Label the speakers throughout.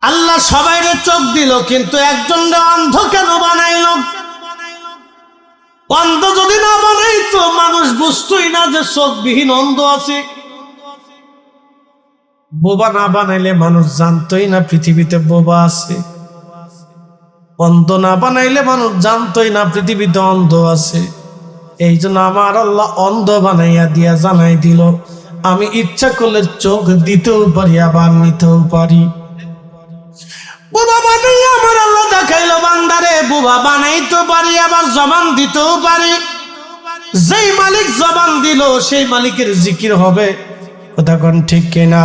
Speaker 1: আল্লাহ সবাইরে চোখ দিল, কিন্তু একজনরে অন্ধ কেন বানাইল? অন্ধ যদি না বানাইতো মানুষ বুঝতোই না যে চোখবিহীন অন্ধ আছে। বোবা না বানাইলে মানুষ জানতোই না পৃথিবীতে বোবা আছে। অন্ধ না বানাইলে মানুষ জানতোই না পৃথিবীতে অন্ধ আছে। এই জন্য আমার আল্লাহ অন্ধ বানাইয়া দিয়া জানাই দিল, আমি ইচ্ছা করলে চোখ দিতেও পারি, আবার নিতেও পারি। বোবা বানাইয়া আমার আল্লাহ দেখাইলো, বান্দারে বোবা বানাইতে পারি, আবার জবান দিতেও পারি। যেই মালিক জবান দিল সেই মালিকের জিকির হবে। কথা কোন ঠিক কিনা?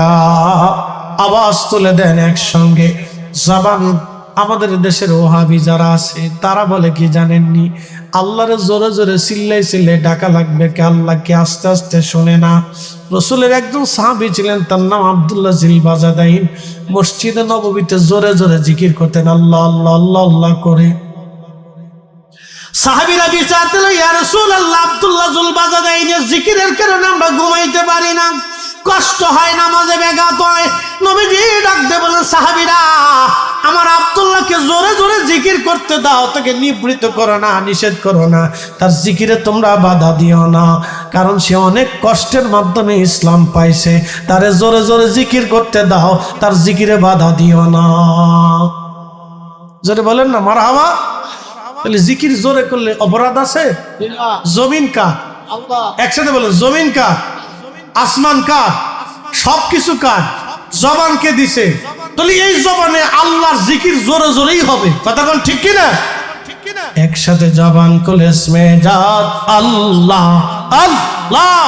Speaker 1: আওয়াজ তুলে দেন একসঙ্গে। জবান। আমাদের দেশের ওহাবি যারা আছে তারা বলে কি জানেননি, আল্লাহরে জোরে জোরে চিল্লাই চিল্লাই ডাকা লাগবে, কে আল্লাহকে আস্তে আস্তে শোনে না। রসুলের একজন সাহাবী ছিলেন, তার নাম আব্দুল্লাহ জিল বাজাদাইন। মসজিদে নববীতে জোরে জোরে জিকির করতেন, আল্লাহ আল্লাহ আল্লাহ আল্লাহ করে। সাহাবীরা বিচারতেন, ইয়া রাসূলুল্লাহ, আব্দুল্লাহ জুল বাজাদাইনের জিকিরের কারণে আমরা ঘুমাইতে পারি না, কষ্ট হয়, নামাজে ব্যাঘাত হয়। নবীজি ডাকতে বলেন, সাহাবীরা আমার আব্দুল্লাহকে জোরে জোরে জিকির করতে দাও, তাকে নিবৃত করো না, নিষেধ করো না, তার জিকিরে তোমরা বাধা দিও না, কারণ সে অনেক কষ্টের মাধ্যমে ইসলাম পাইছে। তারে জোরে জোরে জিকির করতে দাও, তার জিকিরে বাধা দিও না। জোরে বলেন না মারহাবা। তাহলে জিকির জোরে করলে অপরাধ আছে? জমিন কার? একসাথে বলেন, জমিন কার? আসমান কার? সবকিছু কার? জবানকে দিছে। তাহলে এই জবানে আল্লাহর জিকির জোরে জোরেই হবে। কথা কোন ঠিক কিনা? একসাথে জবান খুলে স্মেজাত আল্লাহ আল্লাহ,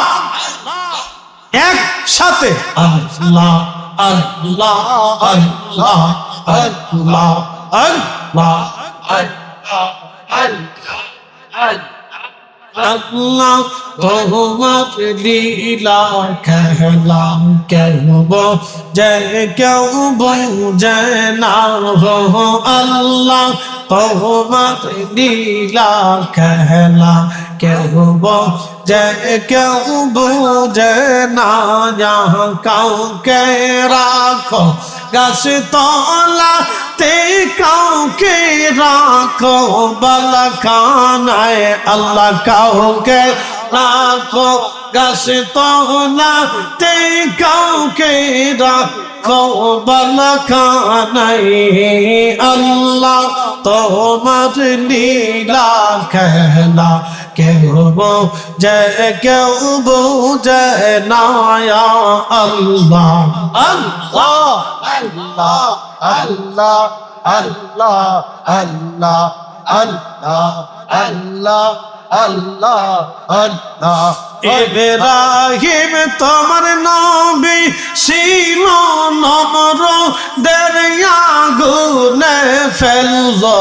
Speaker 1: একসাথে আল্লাহ আল্লাহ আল্লাহ আল্লাহ আল্লাহ আল্লাহ তোমার লীলা খেলা কেউ বোঝে কেউ বোঝে না হো আল্লাহ তোমার লীলা খেলা কেউ বোঝে কেউ বোঝে না। यहाँ কাউকে রাখো গাছ তলাতে, কাউকে রাখো বালাখানায় আল্লাহ, কাউকে রাখো গাছ তলাতে, কাউকে রাখো বালাখানায় আল্লাহ তোমার লীলা খেলা কেউ বোঝে কেউ বোঝে না। আল্লাহ আল্লাহ আল্লাহ আল্লাহ আল্লাহ আল্লাহ আল্লাহ আল্লাহ আল্লাহ আল্লাহ। ইব্রাহিম তোমার নবী ছিল নম্র, দরিয়া গুনে ফেললো।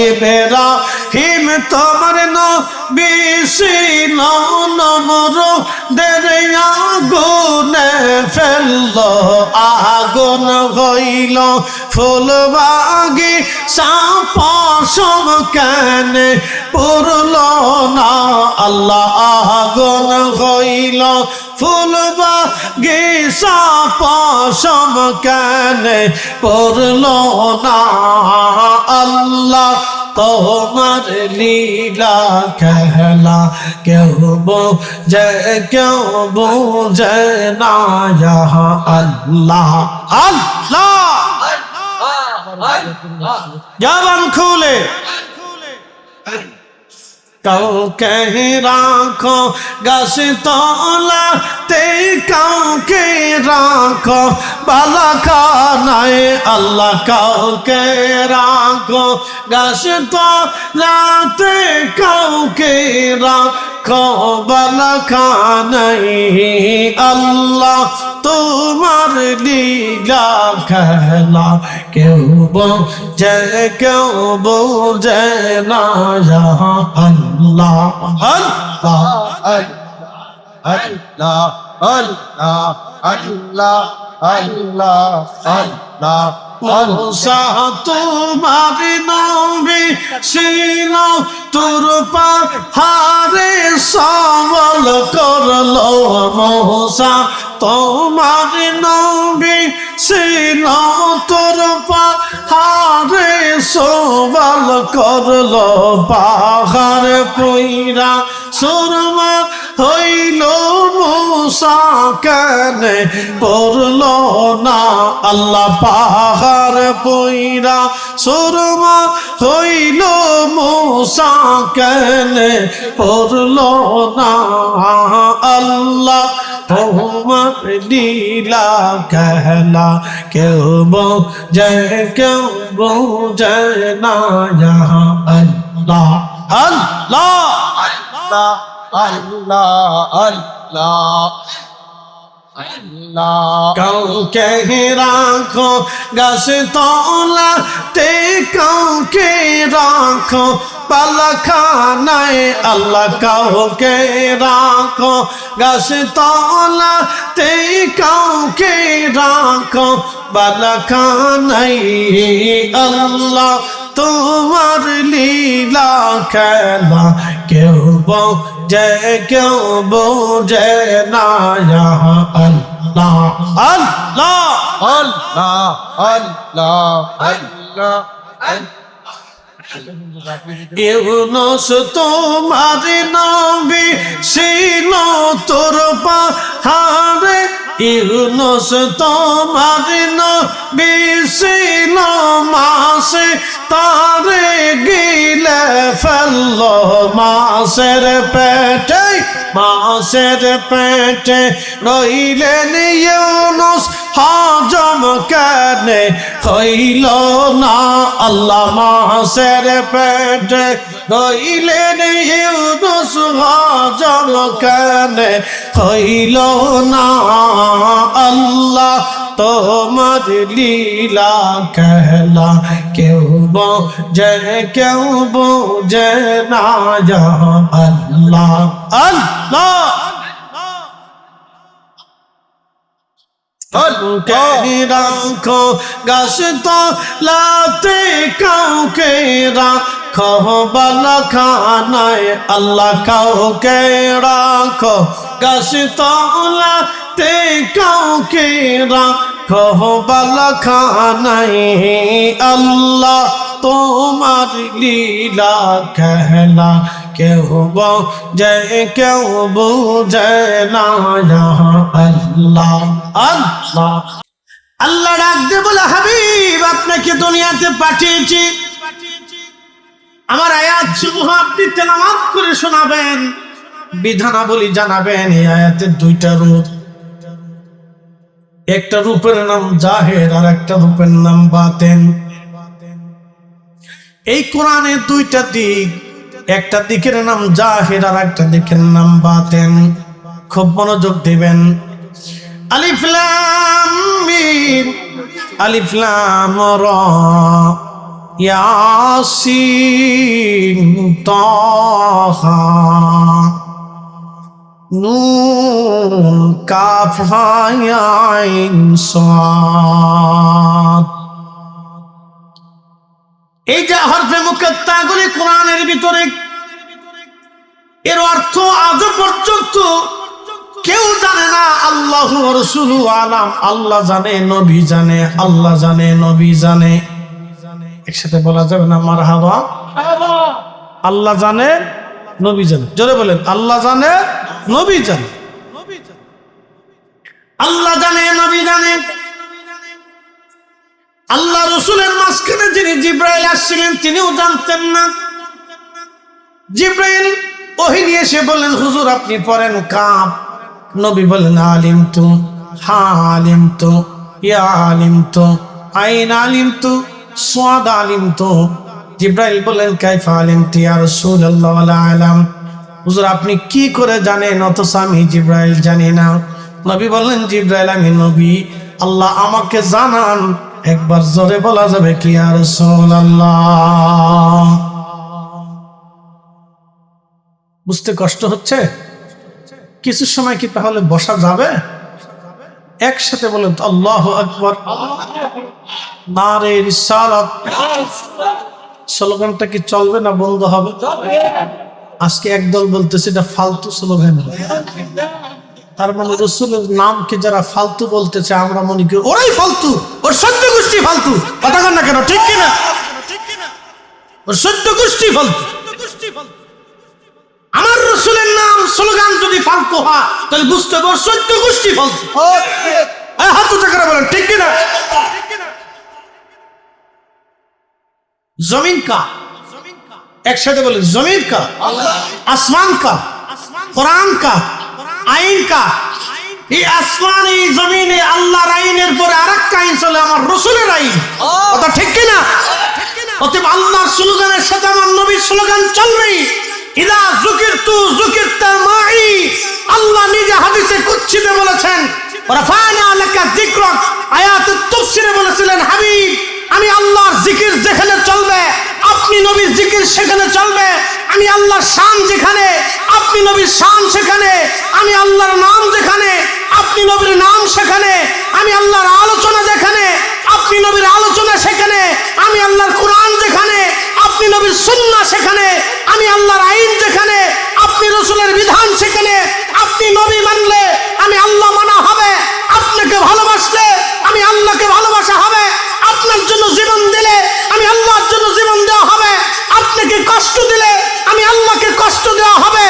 Speaker 1: ইব্রাহিম তোমার নবী ছিল নম্র, দরিয়া গুনে ফেললো। আগুন হইল ফুল বাগিচা, পশম কেন পুরল না আল্লাহ। আগুন হইল ফুল বাগিচা, পশম কেন পুরল না আল্লাহ তোমার লীলা খেলা কেউ বোঝে কেউ বোঝে না। আল্লাহ আল্লাহ। জবান খুলে কাউকে রাখো গাছ তলাতে, কাউকে রাখো বালাখানায় আল্লাহ, কাউকে রাখো গাছ তলাতে, কাউকে রাখো বালাখানায় আল্লাহ তোমার লীলা খেলা কেউ বোঝে কেউ বোঝে না। আল্লাহ আল্লাহ আল্লাহ আল্লাহ আল্লাহ আল্লাহ আল্লাহ। মূসা তোমার নবী ছিল, তোর পাহাড়ে সবল করলো। মূসা তোমার নবী ছিল, তোর পাহাড়ে সওয়াল করলো পাহাড় পইরা সুরমা হইল মুসা কেন পড়ল না আল্লাহ পাহাড় পইরা সুরমা হইল মুসা কেন পড়ল না আল্লাহ তোমার লীলা খেলা কেউ বোঝে কেউ বোঝে না আল্লাহ আল্লাহ
Speaker 2: আল্লাহ আল্লাহ আল্লাহ আল্লাহ
Speaker 1: কাউকে রাখো গাছ তলাতে কাউকে রাখো পালাখানায় আল্লাহ কাউকে রাখো গাছ তলাতে কাউকে রাখো পালাখানায় আল্লাহ তোমার লীলা খেলা কেউ বোঝে কেউ বোঝে না আল্লাহ আল্লাহ
Speaker 2: আল্লাহ আল্লাহ আল্লাহ
Speaker 1: ইউনুস তোমার নবী ছিল তোর পাহাড়ে ইউনুস তোমার নবী ছিল মাসে তারে গিলে ফেলল মাসের পেটে রইলেন ইউনুস হজম কেনে হইল না আল্লাহ মাসের পেটে রইলেন ইউনুস হজম কেনে হইল না আল্লাহ তোমার লীলা খেলা কেউ বোঝে কেউ বোঝে না আল্লাহ আল্লাহ রাখো গাছ তলাতে কাউকে রাখো বালাখানায় আল্লাহ কাউকে রাখো গাছ তলাতে কাউকে রাখো বালাখানায় আল্লাহ তোমার লীলা খেলা কেউ বোঝে কেউ বোঝে না আল্লাহ আল্লাহ আল্লাহ ডাক দে বলে হাবিব আপনাকে দুনিয়াতে পাঠিয়েছি আমার আয়াত সমূহ আপনি তেলাওয়াত করে শোনাবেন বিধানাবলী জানাবেন এই আয়াতের দুইটা রূপ একটা রূপের নাম জাহের আর একটা রূপের নাম বাতেন এই কোরআনের দুইটা দিক একটা দিকের নাম জাহির আর একটা দিকের নাম বাতেন খুব মনোযোগ দিবেন আলিফ লাম মিম আলিফ লাম রা ইয়াসিন তাহা নুন কাফ হা ইয়া আইন সাদ এই যে হরফে মুকাত্তাগুলি কোরআনের ভিতরে এর অর্থ আজ পর্যন্ত কেউ জানে না আল্লাহ ওয়া রাসূলুহু আলাম আল্লাহ জানে নবী জানে আল্লাহ জানে নবী জানে একসাথে বলা যাবে না মারহাবা আল্লাহ জানে নবী জানে জোরে বলেন আল্লাহ জানে নবী জানে আল্লাহ জানে নবী জানে আল্লাহ রসুলের মাঝখানে যিনি জিব্রাইল আসছিলেন তিনিও জানতেন না জিব্রাইল ওহী নিয়ে এসে বললেন হুজুর আপনি পড়েন কাফ নবী বলেন আলিমতু হা আলিমতু ইয়া আলিমতু আইন আলিমতু সাদ আলিমতু জিব্রাইল বললেন কাইফা আলিমতু ইয়া রাসূলুল্লাহ ওয়ালা আলাম হুজুর আপনি কি করে জানেন অথচ আমি জিব্রাইল জানি না নবী বললেন জিব্রাইল আমি নবী আল্লাহ আমাকে জানান একবার জোরে বলা যাবে কি ইয়া রাসূলুল্লাহ বুঝতে কষ্ট হচ্ছে কিছু সময় কি তাহলে বসা যাবে একসাথে বলেন তো আল্লাহু আকবার নারে রিসালাত স্লোগানটা কি চলবে না বন্ধ হবে আজকে একদল বলতেছে এটা ফালতু স্লোগান তার মানে রাসূলের নামকে যারা ফালতু বলতেছে আমরা মনে করি ওরাই ফালতু ওর সত্য গোষ্ঠী ফালতু কথা কন না কেন ঠিক কিনা ওর 14 গোষ্ঠী ফালতু। আমার রসুলের নাম স্লোগান যদি ফালতু হয় তাহলে বুঝতে হবে ওর 14 গোষ্ঠী ফালতু। হাত উঁচা করে বলেন ঠিক কিনা? जमीन का एक साथ बोले जमीन का आसमान का कुरान का आईन का ये आसमान ये जमीन है अल्लाह आईনের পরে আরেকটা আইন চলে আমার রাসূলের আইন কথা ঠিক কি না অতএব আল্লাহর স্লোগানের সাথে আমার নবীর স্লোগান চলবে ইদা যুকিরতু যুকিরতা মাই আল্লাহ নিজে হাদিসে কুদসিতে বলেছেন রাফানা লাকা যিকরাক আয়াতুত তাফসিরে বলেছিলেন হাবিব আমি আল্লাহর জিকির যেখানে চলবে আপনি নবীর জিকির সেখানে চলবে আমি আল্লাহর শান যেখানে আপনি নবীর শান সেখানে আমি আল্লাহর নাম যেখানে আপনি নবীর নাম সেখানে আমি আল্লাহর আলোচনা যেখানে আপনি নবীর আলোচনা সেখানে আমি আল্লাহর কোরআন যেখানে আপনি নবীর সুন্নাহ সেখানে আমি আল্লাহর আইন যেখানে আপনি রাসূলের বিধান সেখানে আপনি নবী মানলে আমি আল্লাহ মানা হবে আপনাকে ভালোবাসলে আমি আল্লাহকে ভালোবাসা হবে আপনার জন্য জীবন দিলে আমি আল্লাহর জন্য জীবন দেওয়া হবে আপনাকে কষ্ট দিলে আমি আল্লাহকে কষ্ট দেওয়া হবে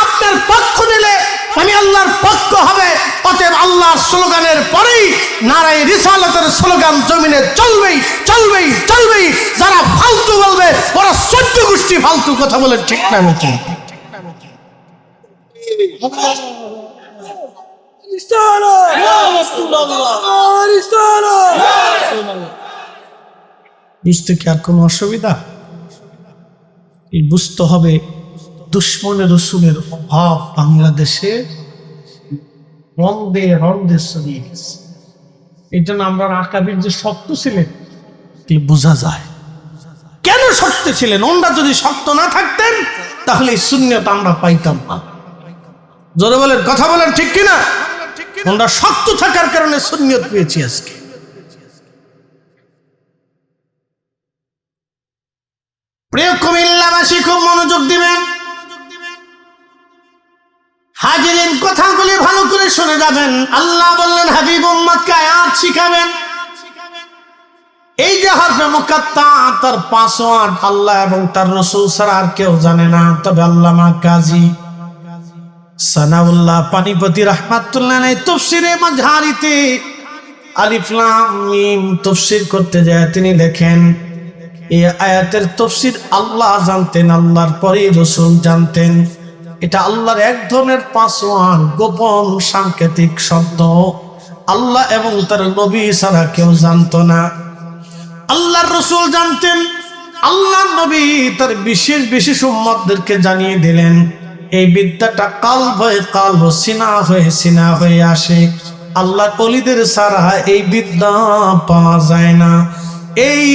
Speaker 1: আপনার পক্ষ নিলে আমি আল্লাহর পক্ষ হবে অতএব আল্লাহর স্লোগানের পরেই নারায়ে রিসালাতের স্লোগান জমিনে চলবেই চলবেই চলবেই যারা ফালতু বলবে ওরা 14 গোষ্ঠী ফালতু কথা বলে ঠিক না ঠিক বুঝতে কি আর কোনো অসুবিধা? এই বুঝতে হবে দুশ্মনের রসুলের অভাব বাংলাদেশে রন্দে রন্দে ছড়িয়ে গেছে। এই জন্য আমরা আকাবির যে শক্ত ছিলেন বোঝা যায় কেন শক্ত ছিলেন। ওনারা যদি শক্ত না থাকতেন তাহলে এই সুন্নাত আমরা পাইতাম না। জোরে বলেন কথা বলেন ঠিক কিনা? ওনারা শক্ত থাকার কারণে সুন্নাত পেয়েছি আজকে। প্রিয় কুমিল্লাবাসী খুব মনোযোগ দিবেন, হাজিরিন কথাগুলি ভালো করে শুনে যাবেন। আল্লাহ বললেন হাবিব উম্মতকে আয়াত শিখাবেন। এই যে হরফে মুকাত্তা তার পাসওয়ার্ড আল্লাহ এবং তার রাসূল ছাড়া আর কেউ জানে না। তবে আল্লামা কাজী সানাউল্লাহ পানিপতি রাহমাতুল্লাহ আলাইহি তাফসীরে মাজহারিতে আলিফ লাম মিম তাফসীর করতে যায় তিনি লেখেন এই আয়াতের তাফসীর আল্লাহ জানতেন, আল্লাহর পরে রাসূল জানতেন। এটা আল্লাহর এক ধরনের পাসওয়ার্ড, গোপন সাংকেতিক শব্দ। আল্লাহ এবং তার নবী ছাড়া কেউ জানতো না। আল্লাহর রাসূল জানতেন, আল্লাহর নবী তার বিশেষ বিশেষ উম্মতদেরকে জানিয়ে দিলেন। এই বিদ্যাটা কালব হয়ে কালব, সিনা হয়ে সিনা হয়ে আসে। আল্লাহর ওলিদের ছাড়া এই বিদ্যা পাওয়া যায় না। এই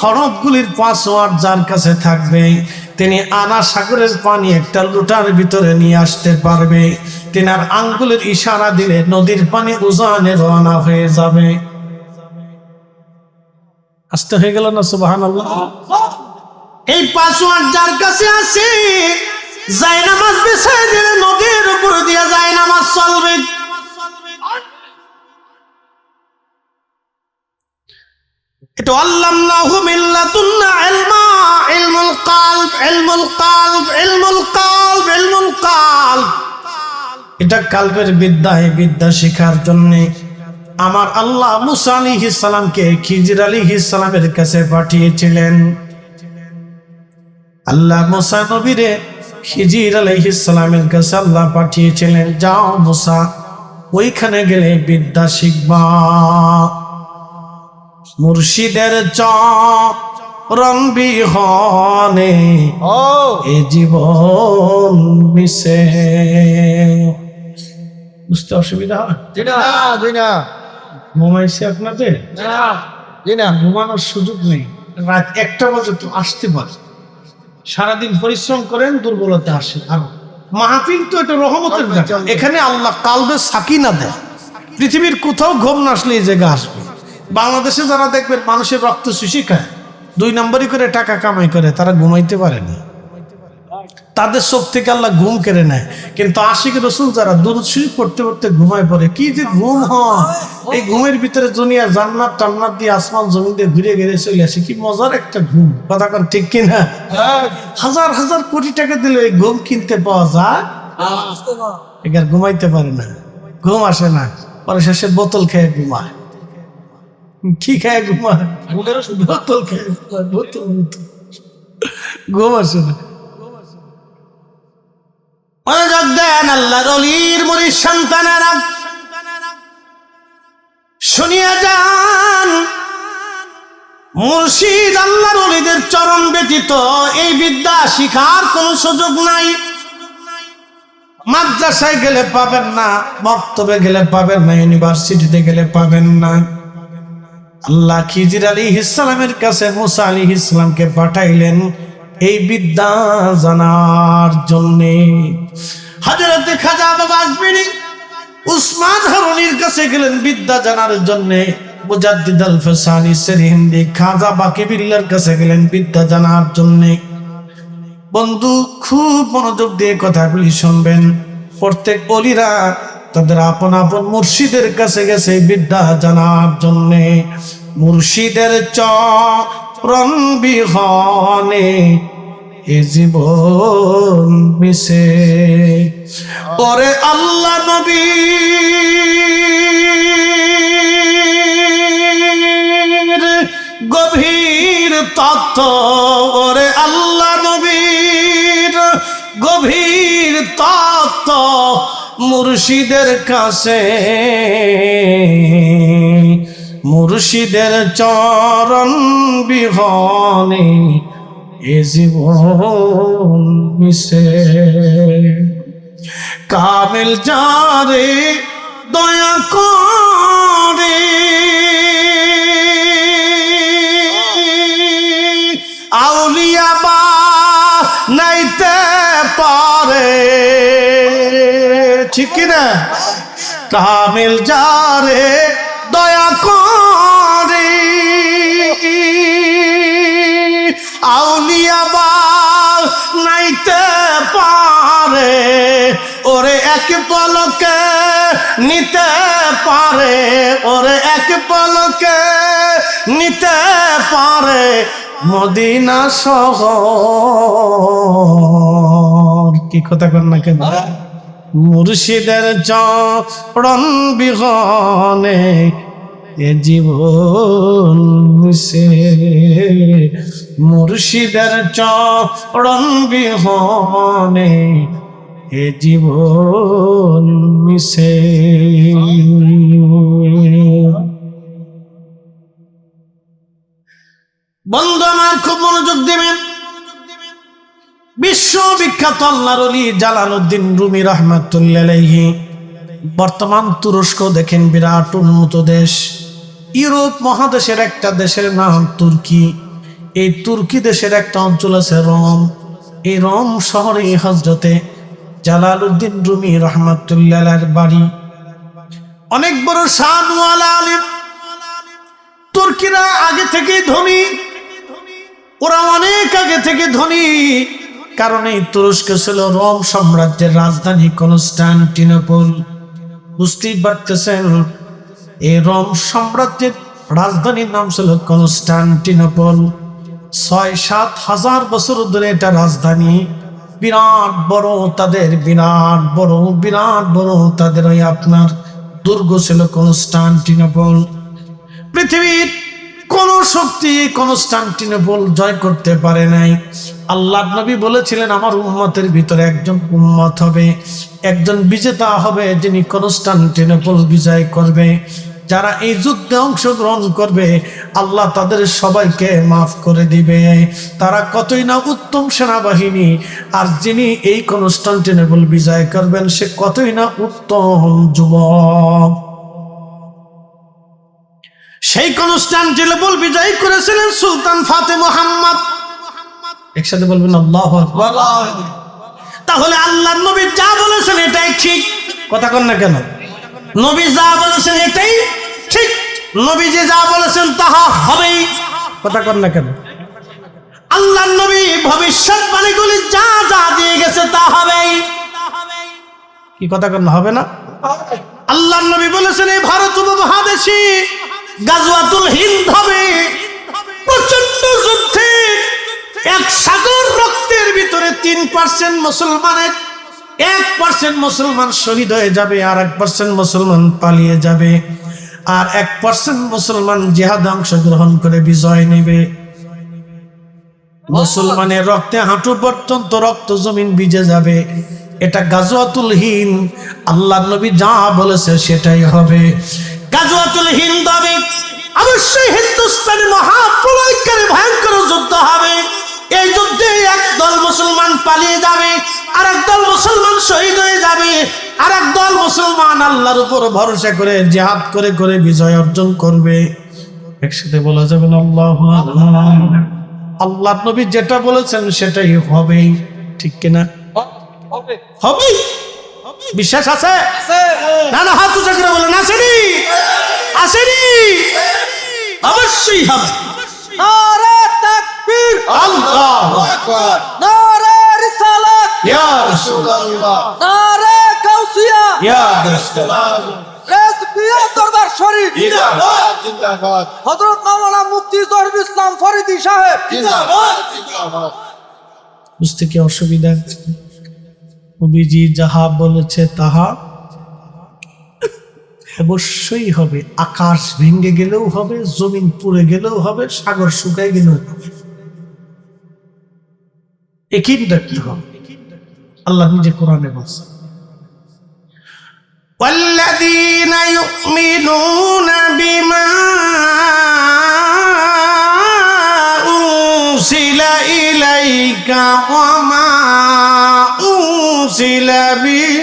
Speaker 1: হরফগুলির পাসওয়ার্ড যার কাছে থাকবে তিনি আনা সাগরের পানি একটা লোটার ভিতরে নিয়ে আসতে পারবে। তিনার আঙ্গুলের ইশারা দিলে নদীর পানি উজানে রওনা হয়ে যাবে। আস্তে হয়ে গেল না? সুবহানাল্লাহ। এই পাসওয়ার্ড যার কাছে আছে জায়নামাজ বিছায় দিলে নদীর উপর দিয়ে জায়নামাজ চলবে। এটা আল্লামনাহু মিল্লাতুন্না ইলমা, ইলমুল কালব, ইলমুল কালব, ইলমুল কালব, ইলমুল কালব। এটা কালবের বিদ্যা। এই বিদ্যা শেখার জন্য আমার আল্লাহ মুসা আলাইহিস সালামকে খিজির আলাইহিস সালামের কাছে পাঠিয়েছিলেন। আল্লাহ মুসা নবীরে খিজির আলাইহিস সালামের কাছে আল্লাহ পাঠিয়েছিলেন, যাও মুসা ওইখানে গেলে বিদ্যা শিখবা। মুর্শিদের চরণ বিহনে এ জীবন মিশে। বুঝতে অসুবিধা হয়? ঘুমাইছে আপনাদের? ঘুমানোর সুযোগ নেই। রাত 1টা বাজে তো আসতে পারে। সারাদিন পরিশ্রম করেন, দুর্বলতা আসে। আর মাহফিল তো এটা রহমতের জায়গা। এখানে আল্লাহ কালবে সাকিনা দেয়। পৃথিবীর কোথাও ঘুম না আসলে এই জায়গা আসবে। বাংলাদেশে যারা দেখবেন মানুষের রক্ত শুষি খায়, 2 নম্বরই করে টাকা কামাই করে, তারা ঘুমাইতে পারে না। তাদের চোখ থেকে আল্লাহ ঘুম কেড়ে নেয়। কিন্তু আশিক রসুল যারা দুরূদ শরীফ পড়তে পড়তে ঘুমায় পড়ে, কি যে ঘুম হয়! এই ঘুমের ভিতরে দুনিয়া জান্নাত টান্নাত দিয়ে আসমান জমিন দিয়ে ঘুরে ঘিরে চলে আসে, কি মজার একটা ঘুম। কথা কোন ঠিক কিনা? হাজার হাজার কোটি টাকা দিলে এই ঘুম কিনতে পাওয়া যায়, এবার ঘুমাইতে পারে না, ঘুম আসে না, পরে শেষে বোতল খেয়ে ঘুমায়। কি খেয়ে ঘুমায়? বোতল খেয়ে ঘুমায়, বোতল ঘুম আসে না। মনোযোগ দেন আল্লাহর ওলির মুরিদ সন্তানেরা, শুনিয়া যান, মুর্শিদ আল্লাহর ওলিদের চরণ ব্যতীত এই বিদ্যা শিখার কোনো সুযোগ নাই। মাদ্রাসায় গেলে পাবেন না, মক্তবে গেলে পাবেন না, ইউনিভার্সিটিতে গেলে পাবেন না। আল্লাহ খিজির আলাইহিস সালামের কাছে মুসা আলাইহিস সালামকে পাঠাইলেন এই বিদ্যা জানার জন্যে। হযরতে খাজা বাবা আজমিরি উসমান হারুনির কাছে গেলেন বিদ্যা জানার জন্যে। মুজাদ্দিদ আল ফসানি সেরহিন্দি খাজা বাকিবিল্লাহর কাছে গেলেন বিদ্যা জানার জন্যে। বন্ধু, খুব মনোযোগ দিয়ে কথাগুলি শুনবেন। প্রত্যেক ওলিরা তাদের আপন আপন মুর্শিদের কাছে গেছে বিদ্যা জানার জন্যে। মুর্শিদের চরণ বিহনে এ জীবন মিশে। ওরে আল্লাহ নবীর গভীর তত্ত্ব, ওরে আল্লাহ নবীর গভীর তত্ত্ব মুর্শিদের কাছে, মুর্শিদের চরণ বিহনে এ জীবন মিশে। কামিল যারে দয়া করে আউলিয়া বানাইতে পারে, ঠিক কিনা? কামিল যারে দয়া করে আউলিয়া বানাইতে পারে, ওরে এক পলকে নিতে পারে, ওরে এক পলকে নিতে পারে মদিনা শহর। কি কথা কর না কেন? মুর্শিদের চরণ বিহনে এ জীবন মিশে, মুর্শিদের চরণ বিহনে এ জীবন মিশে। বন্ধু আমার, খুব মনোযোগ দিবেন। বিশ্ববিখ্যাত আল্লাহর ওলি জালালউদ্দিন রুমি রাহমাতুল্লাহ আলাইহি বর্তমান তুরস্ক দেখেন, বিরাট উন্নত দেশ। ইউরোপ মহাদেশের একটা দেশের নাম তুর্কি। এই তুর্কি দেশের একটা অঞ্চল আছে রোম। এই রোম শহরে হযরতে জালালউদ্দিন রুমি রাহমাতুল্লাহ আলাইহির বাড়ি। অনেক বড় শানওয়ালা আলিম। তুর্কিরা আগে থেকে ধনী, ওরা অনেক আগে থেকে ধনী, কারণ এই তুরস্ক ছিল রোম সাম্রাজ্যের রাজধানী কনস্টান্টিনোপল। বুঝতেই পারতেছেন, এই রোম সাম্রাজ্যের রাজধানীর নাম ছিল কনস্টান্টিনোপল। ৬-৭ হাজার বছর ধরে এটা রাজধানী। বিরাট বড় তাদের, বিরাট বড় তাদের ওই আপনার দুর্গ ছিল কনস্টান্টিনোপল। পৃথিবীর কোন শক্তি কনস্টান্টিনোপল জয় করতে পারে নাই। আল্লাহর নবী বলেছিলেন, আমার উম্মতের ভিতরে একজন উম্মত হবে, একজন বিজেতা হবে, যিনি কনস্টান্টিনোপল বিজয় করবে। যারা এই যুদ্ধে অংশগ্রহণ করবে আল্লাহ তাদের সবাইকে মাফ করে দিবে। তারা কতই না উত্তম সেনাবাহিনী, আর যিনি এই কনস্টান্টিনোপল বিজয় করবেন সে কতই না উত্তম যুবক। সেই কনস্টান্টিনোপল বিজয় করেছিলেন সুলতান ফাতে মুহাম্মদ। একসাথে বলবেন আল্লাহু আকবার। তাহলে আল্লাহর নবী যা বলেছেন এটাই ঠিক। কথা কন না কেন? নবী যা বলেছেন এটাই ঠিক, নবী যে যা বলেছেন তাহা হবেই। কথা কন না কেন? আল্লাহর নবী ভবিষ্যৎবাণীগুলি যা যা দিয়ে গেছে তা হবেই। কি কথা কেন হবে না? আল্লাহর নবী বলেছেন এই ভারত উপমহাদেশে গাজওয়াতুল হিন্দ হবে, প্রচন্ড যুদ্ধে এক সাগর রক্তের ভিতরে 3% মুসলমানের 1% মুসলমান শহীদ হয়ে যাবে, আর 1% মুসলমান পালিয়ে যাবে, আর 1% মুসলমান জিহাদে অংশগ্রহণ করে বিজয় নেবে। মুসলমানের রক্তে হাঁটু পর্যন্ত রক্ত জমিন ভিজে যাবে। এটা গাজওয়াতুল হিন্দ। আল্লাহর নবী যা বলেছে সেটাই হবে। গাজওয়াতুল হিন্দ হবে, অবশ্যই হিন্দুস্তানি মহাপ্রলয়কারী ভয়ঙ্কর যুদ্ধ হবে। এই যুদ্ধে একদল মুসলমান পালিয়ে যাবে, আর একদল মুসলমান শহীদ হয়ে যাবে, আর একদল মুসলমান আল্লাহর উপর ভরসা করে জিহাদ করে করে বিজয় অর্জন করবে। একসাথে বলা যাবে না আল্লাহু আকবার। আল্লাহর নবী যেটা বলেছেন সেটাই হবে, ঠিক কিনা? হবে, বিশ্বাস আছে? না না, হাত উঁচু করে বলেন আসেনি, আসেনি, অবশ্যই হবে।
Speaker 2: নারে তাকবীর,
Speaker 1: আল্লাহু
Speaker 2: আকবার, নারে রিসালাত,
Speaker 1: ইয়া রাসূলুল্লাহ,
Speaker 2: নারে গাউসিয়া,
Speaker 1: ইয়া রাসূলুল্লাহ,
Speaker 2: রেসপিয়া দরবার শরীফ
Speaker 3: জিন্দাবাদ জিন্দাবাদ
Speaker 2: হযরত মাওলানা মুফতি জহিরুল ইসলাম ফরিদী সাহেব
Speaker 3: জিন্দাবাদ জিন্দাবাদ।
Speaker 1: বুঝতে কি অসুবিধা? নবীজি যাহা বলেছে তাহা অবশ্যই হবে। আকাশ ভেঙে গেলেও হবে, জমিন পুড়ে গেলেও হবে, সাগর শুকায় গেলেও হবে। একই রাখতে হবে। আল্লাহ নিজে কোরআনে বলছেন, والذين يؤمنون بما أنزل إليك وما أنزل من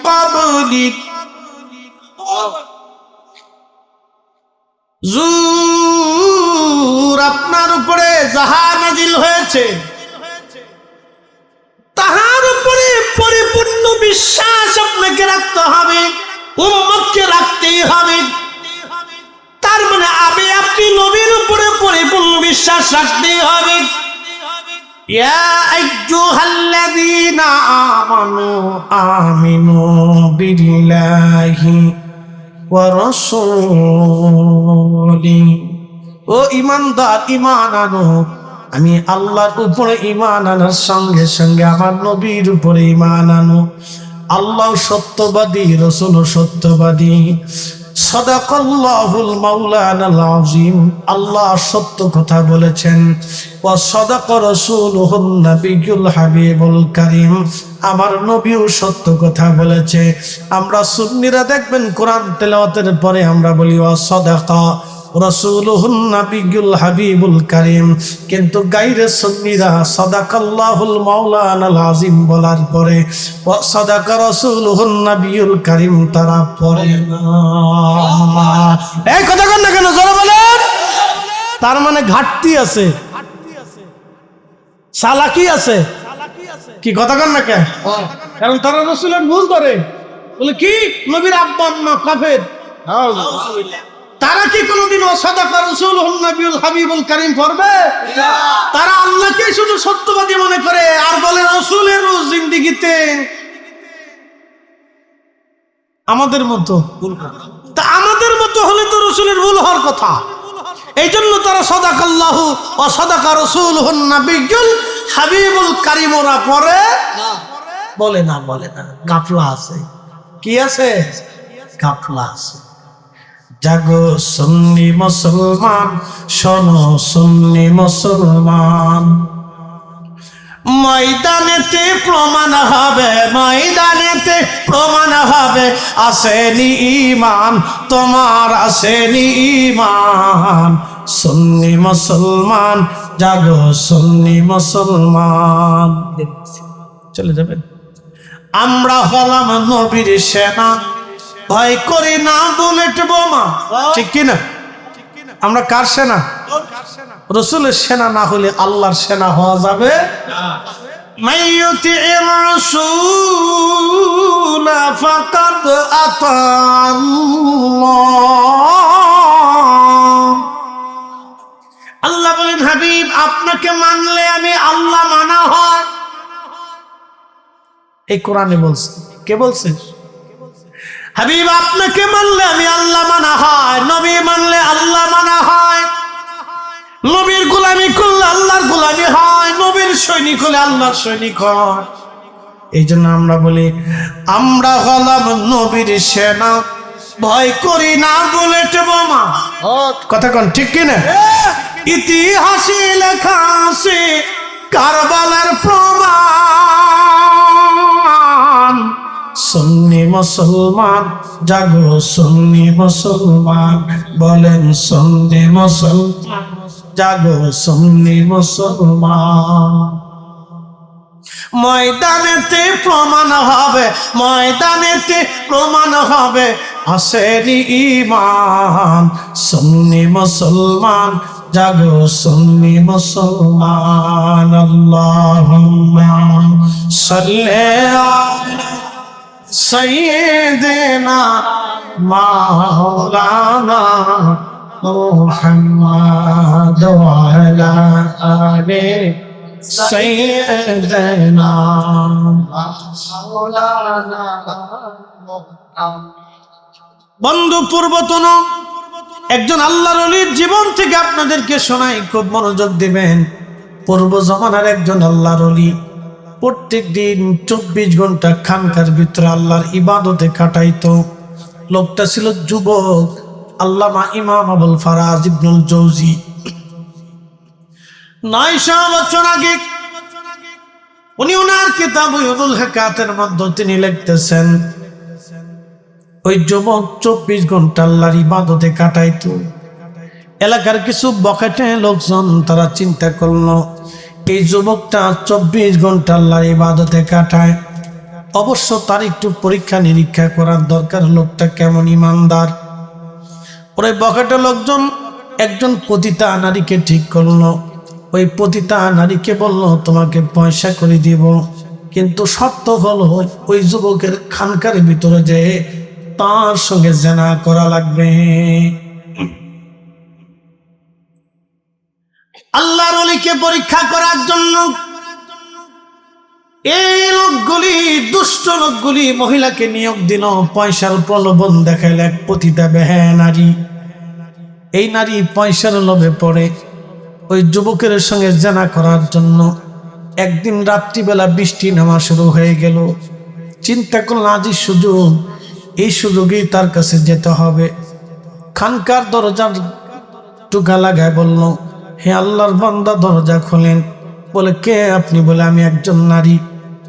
Speaker 1: قبلك জুর আপনার উপরে যাহা নাজিল হয়েছে তাহার উপরে পরিপূর্ণ বিশ্বাস আপনাকে রাখতে হবে, উম্মতকে রাখতেই হবে। তার মানে আপনি নবীর উপরে পরিপূর্ণ বিশ্বাস রাখতেই হবে। ইয়া আইয়ুহাল্লাযীনা আমানু আমিনু বিল্লাহি ওয়া রাসূলি, ও ঈমানদার ঈমান আনো। আমি আল্লাহর উপরে ঈমান আনার সঙ্গে সঙ্গে আমার নবীর উপরে ঈমান আনো। আল্লাহ সত্যবাদী, রাসূল সত্যবাদী। সাদাকাল্লাহুল মাওলানাল আযীম, আল্লাহ সত্য কথা বলেছেন। ওয়া সাদাকা রাসূলুহুন নাবিয়্যুল হাবিবুল কারীম, আমার নবীও সত্য কথা বলেছে। আমরা সুন্নিরা দেখবেন কোরআন তেলাওয়াতের পরে আমরা বলি ওয়া সাদাকা রাসূলুহুন নাবিয়্যুল হাবিবুল কারীম, কিন্তু গায়রে সুন্নিরা সাদাকাল্লাহুল মাওলানাল আযীম বলার পরে ওয়া সাদাকা রাসূলুহুন নাবিয়্যুল কারীম তারা পড়ে না। এই কথা কন না কেন, জোরে বলেন। তার মানে ঘাটতি আছে, চালাকি আছে। কি কথা কন না কেন? কারণ তারা রাসূলের ভুল করে, বলে কি নবীর আব্বা আম্মা কাফের। তারা কি কোনদিন সাদাকা রাসূলুহুন নাবিয়্যুল হাবিবুল কারীম পড়বে? তারা আল্লাহকে শুধু সত্যবাদী মনে করে আর বলে রাসূলের জিন্দেগিতে আমাদের মতো। তা আমাদের মতো হলে তো রাসূলের ভুল হওয়ার কথা। এই জন্য তারা সাদাকাল্লাহু ওয়া সাদাকা রাসূলুহুন নাবিয়্যুল হাবিবুল কারীম ওরা পড়ে বলে না, বলে না। গাফলা আছে। কি আছে? গাফলা আছে। জাগো সুন্নি মুসলমান, শোনো সুন্নি মুসলমান, ময়দানেতে প্রমাণ হবে, ময়দানেতে প্রমাণ হবে আসেনি ঈমান, তোমার আসেনি ঈমান। সুন্নি মুসলমান, জাগো সুন্নি মুসলমান। চলে যাবেন। আমরা হলাম নবীর সেনা, ভয় করি না বুলেট বোমা, ঠিক কিনা? আমরা কার সেনা? রাসূলের সেনা না হলে আল্লাহর সেনা হওয়া যাবে না। মাইয়ুতির রাসূল ফাকাদ আতাল্লাহ, আল্লাহ বলেন হাবিব আপনাকে মানলে আমি আল্লাহ মানা হয়। এই কোরআনে বলছে, কে বলছে? হাবিব আপনাকে মানলে আমি আল্লাহ মানা হয়, নবী মানলে আল্লাহ মানা হয়, নবীর গোলামি করলে আল্লাহর গোলামি হয়, নবীর সৈনিক হলে আল্লাহর সৈনিক হয়। এই জন্য আমরা বলি আমরা হলাম নবীর সেনা, ভয় করি না বুলেট বোমা। কথা কোন ঠিক কিনা? ইতিহাসে লেখা আছে কারবালার প্রমাণ। সুন্নি মুসলমান জাগো, সুন্নি মুসলমান, বলেন সুন্নি মুসলমান জাগো, সুন্নি মুসলমান। ময়দানেতে প্রমাণ হবে, ময়দানেতে প্রমাণ হবে আসেনি ঈমান। সুন্নি মুসলমান জাগো, সুন্নি মুসলমান। আল্লাহুম্মা সাল্লি আলা সাইয়্যিদিনা মাওলানা মুহাম্মাদ ওয়া আলা আলি সাইয়্যিদিনা মাওলানা। বন্ধু, পূর্বতন একজন আল্লাহর ওলির জীবন থেকে আপনাদেরকে শোনাই, খুব মনোযোগ দিবেন। পূর্ব জমানার একজন আল্লাহর ওলি প্রত্যেক দিন 24 ঘন্টা খানকার ভিতরে আল্লাহর ইবাদতে কাটাইতো। লোকটা ছিল যুবক, আল্লামা ইমাম আবুল ফারাজ ইবনুল জৌজি। 900 বছর আগে উনি ওনার কিতাব উয়ুনুল হিকায়াতের মধ্যে তিনি লিখতেছেন, ওই যুবক 24 ঘন্টা আল্লাহর ইবাদতে কাটাইতো। এলাকার কিছু বখাটে লোকজন তারা চিন্তা করলো এই যুবকটা 24 ঘন্টা আল্লাহর ইবাদতে কাটায়, অবশ্য তার একটু পরীক্ষা নিরীক্ষা করার দরকার, লোকটা কেমন ইমানদার। ওই বখাটে লোকজন একজন পতিতা নারীকে ঠিক করলো। ওই পতিতা নারীকে বলল তোমাকে পয়সা করে দিব, কিন্তু শর্ত হলো ওই যুবকের খানকার ভিতরে যে তার সঙ্গে জেনা করা লাগবে। আল্লাহর ওলিকে পরীক্ষা করার জন্য এই লোকগুলি, দুষ্ট লোকগুলি মহিলাকে নিয়োগ দিল, পয়সার প্রলোভন দেখাইল। এক পতিতা বেহায়া নারী, এই নারী পয়সার লোভে পড়ে ওই যুবকের সঙ্গে জেনা করার জন্য। একদিন রাত্রিবেলা বৃষ্টি নামা শুরু হয়ে গেল। চিন্তা করল আজই সুযোগ, এই সুযোগেই তার কাছে যেতে হবে। খানকার দরজার টুকা লাগায় বলল, হে আল্লাহর বান্দা দরজা খোলেন। বলে কে আপনি? বলে আমি একজন নারী,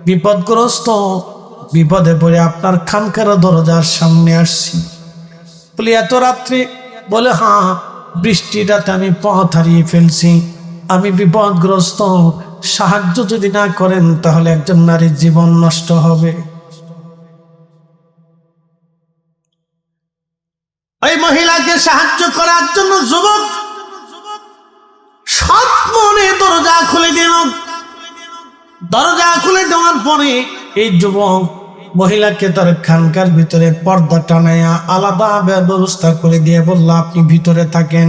Speaker 1: বিপদগ্রস্ত, বিপদে পড়ে আপনার খানকার দরজার সামনে আসছি। বলে এত রাত্রে? বলে হ্যাঁ, বৃষ্টির রাতে আমি পথ হারিয়ে ফেলছি, আমি বিপদগ্রস্ত, সাহায্য যদি না করেন তাহলে একজন নারীর জীবন নষ্ট হবে। ওই মহিলাকে সাহায্য করার জন্য যুবক সৎ মনে দরজা খুলে দিল। দরজা খুলে দেওয়ার পরে এই যুবক মহিলাকে তার খানকার ভিতরে পর্দা টানাইয়া আলাদা ব্যবস্থা করে দিয়ে বলল আপনি ভিতরে থাকেন,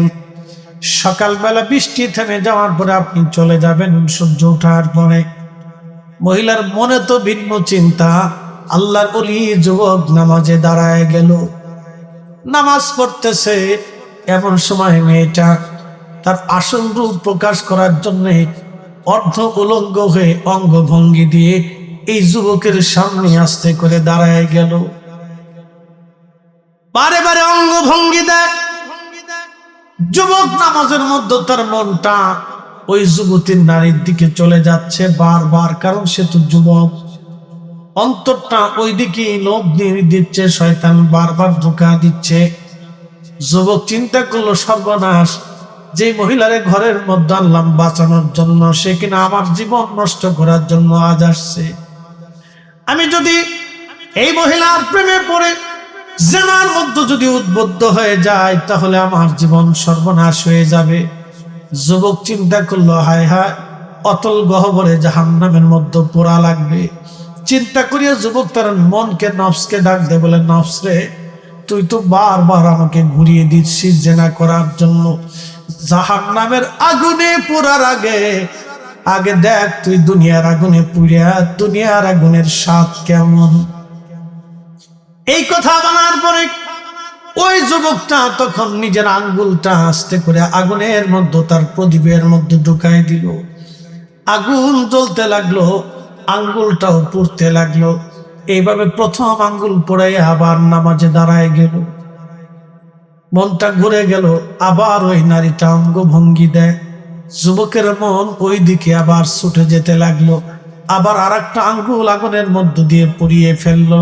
Speaker 1: সকালবেলা বৃষ্টি থেমে যাওয়ার পরে আপনি চলে যাবেন সূর্য ওঠার পরে। মহিলার মনে তো ভিন্ন চিন্তা। আল্লাহর ওলি যুবক নামাজে দাঁড়ায় গেল, নামাজ পড়তেছে। এমন সময় মেয়েটা তার আসল রূপ প্রকাশ করার জন্য অর্ধ উলঙ্গ হয়ে অঙ্গভঙ্গি দিয়ে এই যুবকের সামনে আস্তে করে দাঁড়ায় গেল। বারে বারে অঙ্গভঙ্গি দেয়। যুবক নামাজের মধ্যে তার মনটা ওই যুবতীর নারীর দিকে চলে যাচ্ছে বারবার, কারণ সে তো যুবক। অন্তরটা ওই দিকে লোভ দিয়ে দিচ্ছে, শয়তান বারবার ধোঁকা দিচ্ছে। যুবক চিন্তা করলো সর্বনাশ, যে মহিলারে ঘরের মধ্যে আনলাম বাঁচানোর জন্য, সে কিনা আমার জীবন নষ্ট করার জন্য আজ আসছে। আমি যদি এই মহিলার প্রেমে পড়ে জেনার মধ্যে যদি উদ্বুদ্ধ হয়ে যায় তাহলে আমার জীবন সর্বনাশ হয়ে যাবে। যুবক চিন্তা করলো হায় হায়, অতল গহ্বরে জাহান্নামের মধ্যে পোড়া লাগবে। চিন্তা করিয়া যুবক তার মনকে, নফসকে ডাক দে, বলে নফস রে, তুই তো বারবার আমাকে ঘুরিয়ে দিচ্ছিস জেনা করার জন্য, জাহান্নামের আগুনে পোড়ার আগে আগে দেখ তুই দুনিয়ার আগুনে পুড়িয়া দুনিয়ার আগুনের স্বাদ কেমন। এই কথা বলার পরে ওই যুবকটা তখন নিজের আঙ্গুলটা আস্তে করে আগুনের মধ্যে তার প্রদীপের মধ্যে ঢুকাই দিল। আগুন জ্বলতে লাগলো, আঙ্গুলটাও পুড়তে লাগলো। এইভাবে প্রথম আঙ্গুল পোড়াই আবার নামাজে দাঁড়ায় গেল। মনটা ঘুরে গেল, আবার ওই নারীটা অঙ্গ ভঙ্গি দেয়। যুবকের মন ওই দিকে আবার ছুটে যেতে লাগলো। আবার আর একটা আঙ্গুল আগুনের মধ্য দিয়ে পুড়িয়ে ফেললো।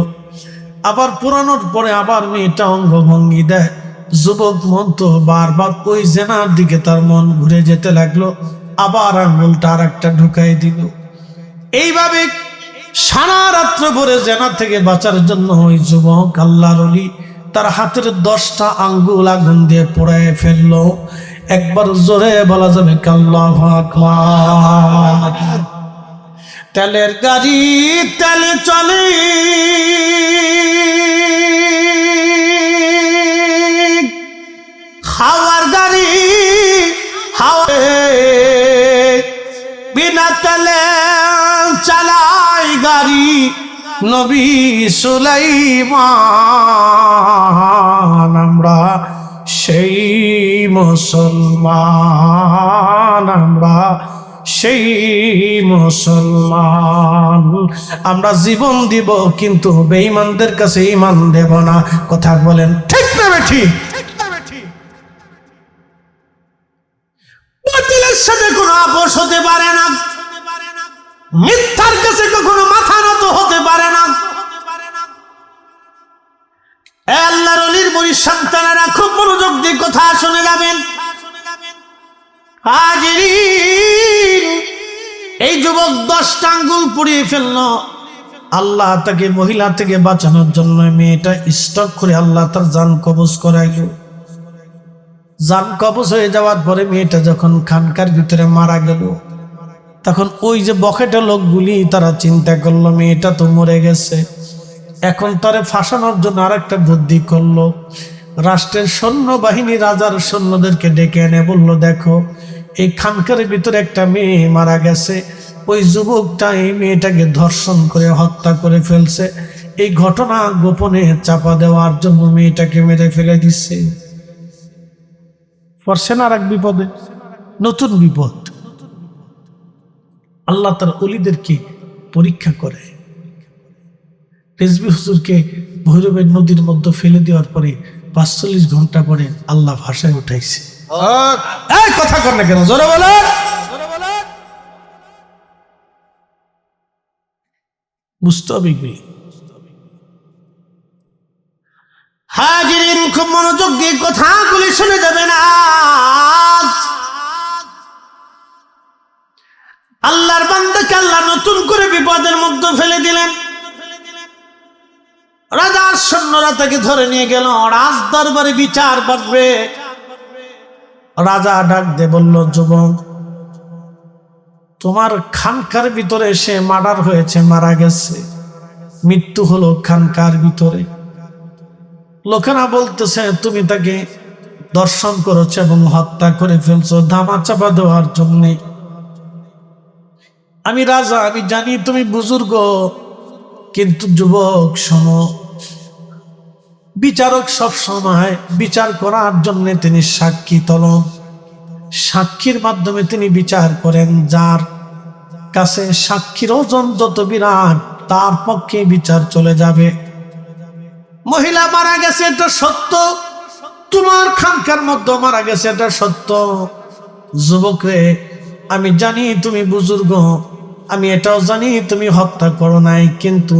Speaker 1: আবার পুরানোর পরে আবার মেয়েটা অঙ্গ ভঙ্গি দেয়। যুবক মন তো বারবার ওই জেনার দিকে তার মন ঘুরে যেতে লাগলো। আবার আঙ্গুলটা আর একটা ঢুকাই দিল। এইভাবে সারা রাত্র ভরে জেনা থেকে বাঁচার জন্য ওই যুবক আল্লাহর ওলি তার হাতের 10টা আঙ্গুল আগুন দিয়ে পোড়ায় ফেললো। একবার জোরে বলা যাবে আল্লাহু আকবার। তেলের গাড়ি তেলে চলে, হাওয়ার গাড়ি হাওয়ায়, বিনা তেলে চালাই গাড়ি নবী সুলাইমান। আমরা সেই মুসলমান, আমরা সেই মুসলমান। আমরা জীবন দিব কিন্তু বেঈমানদের কাছে ঈমান দেব না। কথা বলেন ঠিক না ঠিক? বাতিলের সাথে কোনো আপোষ হতে পারে না, মিথ্যার কাছে কখনো মাথা নত হতে পারে না। আল্লাহর ওলির বড় সন্তানেরা খুব মনোযোগ দিয়ে কথা শুনে যাবেন। হাজিরিন, এই যুবক 10টা আঙ্গুল পুড়িয়ে ফেললো। আল্লাহ তাকে মহিলা থেকে বাঁচানোর জন্য মেয়েটা স্টক করে আল্লাহ তার জান কবজ করাইল। জান কবজ হয়ে যাওয়ার পরে মেয়েটা যখন খানকার ভিতরে মারা গেল, তখন ওই যে বকেটা লোকগুলি তারা চিন্তা করলো মেয়েটা তো মরে গেছে, এখন তারে ফাঁসানোর জন্য আর একটা বুদ্ধি করলো। রাষ্ট্রের সৈন্যবাহিনী রাজার সৈন্যদেরকে ডেকে এনে বলল, দেখো এই খানকারের ভিতরে একটা মেয়ে মারা গেছে, ওই যুবকটা এই মেয়েটাকে ধর্ষণ করে হত্যা করে ফেলছে। এই ঘটনা গোপনে চাপা দেওয়ার জন্য মেয়েটাকে মেরে ফেলে দিচ্ছে। পড়ছেন আর এক বিপদে, নতুন বিপদ। আল্লাহ তার ওলিদেরকে পরীক্ষা করে। রেজবি হুজুরকে ভৈরবের নদীর মধ্যে ফেলে দেওয়ার পরে 45 ঘন্টা পরে আল্লাহ ভাষায় উঠাইছে। এই কথা কর না কেন, জোরে বলে। বুঝতে হবে কি? হাজিরিন, খুব মনোযোগ দিয়ে কথাগুলি শুনে যাবেন। আল্লাহর বান্দাকে আল্লাহ নতুন করে বিপদের মধ্যে ফেলে দিলেন। রাজার সৈন্যরা তাকে ধরে নিয়ে গেল, রাজ দরবারে বিচার বসবে। রাজা ডাক দিয়ে বলল, যুবক, তোমার খানকার ভিতরে সে মার্ডার হয়েছে, মারা গেছে, মৃত্যু হলো খানকার ভিতরে। লোকেরা বলতেছে তুমি তাকে দর্শন করেছো এবং হত্যা করে ফেলছো ধামা চাপা দেওয়ার জন্য। আমি রাজা, আমি জানি তুমি বুজুর্গ, কিন্তু যুবক শোনো, বিচারক সব সময় বিচার করার জন্য তিনি সাক্ষী তলব, সাক্ষীর মাধ্যমে তিনি বিচার করেন। যার কাছে সাক্ষীর ওজন যত বিরাট তার পক্ষে বিচার চলে যাবে। মহিলা মারা গেছে এটা সত্য, তোমার খানকার মধ্যে মারা গেছে এটা সত্য। যুবক রে, আমি জানি তুমি বুজুর্গ, আমি এটাও জানি তুমি হত্যা করো নাই, কিন্তু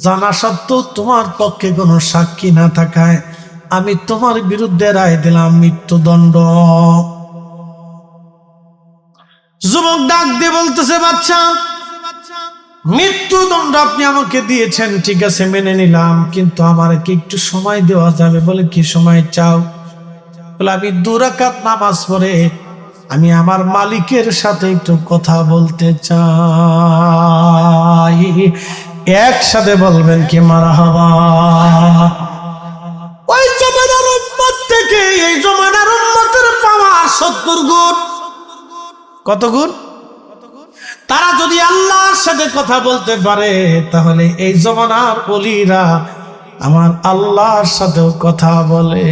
Speaker 1: জানা সত্ত্বেও তোমার পক্ষে কোনো সাক্ষী না থাকায় আমি তোমার বিরুদ্ধে রায় দিলাম মৃত্যুদণ্ড। যুবক ডাক দিয়ে বলতেছে, বাচ্চা, মৃত্যুদণ্ড আপনি আমাকে দিয়েছেন, ঠিক আছে মেনে নিলাম, কিন্তু আমার কি একটু সময় দেওয়া যাবে? বলে, কি সময় চাও? বলে, আমি 2 রাকাত নামাজ পড়ে আমি আমার মালিকের সাথে একটু কথা বলতে চাই। একসাথে বলবেন কি মারহাবা। ওই জমানার উম্মত থেকে এই জমানার উম্মতের পাওয়ার 70 গুণ। কত গুণ? তারা যদি আল্লাহর সাথে কথা বলতে পারে তাহলে এই জমানার ওলিরা আমার আল্লাহর সাথেও কথা বলে।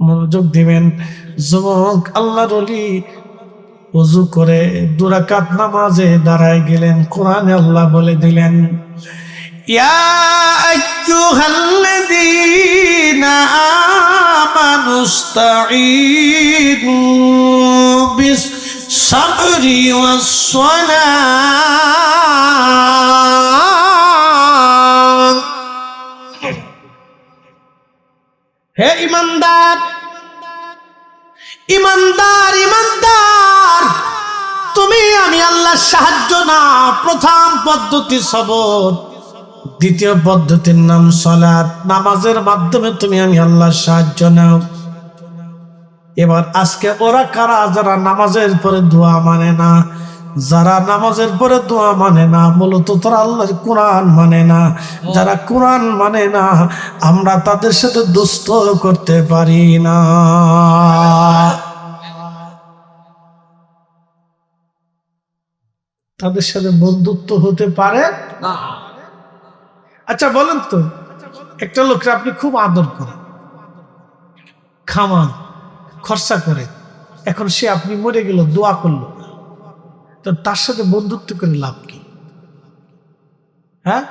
Speaker 1: মনোযোগ দিবেন যুবক। আল্লাহর ওলি ওযু করে 2 রাকাত নামাজে দাঁড়ায় গেলেন। কোরআনে আল্লাহ বলে দিলেন, ইয়া আইয়ুহাল্লাযীনা আমানুস্তাঈনু বিস-সাবরি ওয়াস-সালাহ। হে ঈমানদার, ইমানদার, ইমানদার, তুমি আমি আল্লাহর সাহায্য না। প্রথম পদ্ধতি সবর, দ্বিতীয় পদ্ধতির নাম সালাত। নামাজের মাধ্যমে তুমি আমি আল্লাহর সাহায্য নাও। এবার আজকে ওরা কারা যারা নামাজের পরে দোয়া মানে না? যারা নামাজের পরে দোয়া মানে না মূলত তারা আল্লাহর কোরআন মানে না। যারা কোরআন মানে না আমরা তাদের সাথে দুষ্ট করতে পারি না। তাদের সাথে বন্ধুত্ব হতে পারে না। আচ্ছা বলেন তো, একটা লোককে আপনি খুব আদর করেন, খামান, খরচা করে, এখন সে আপনি মরে গেল, দোয়া করলো, তো তার সাথে বন্ধুত্ব করে লাভ কি? হ্যাঁ,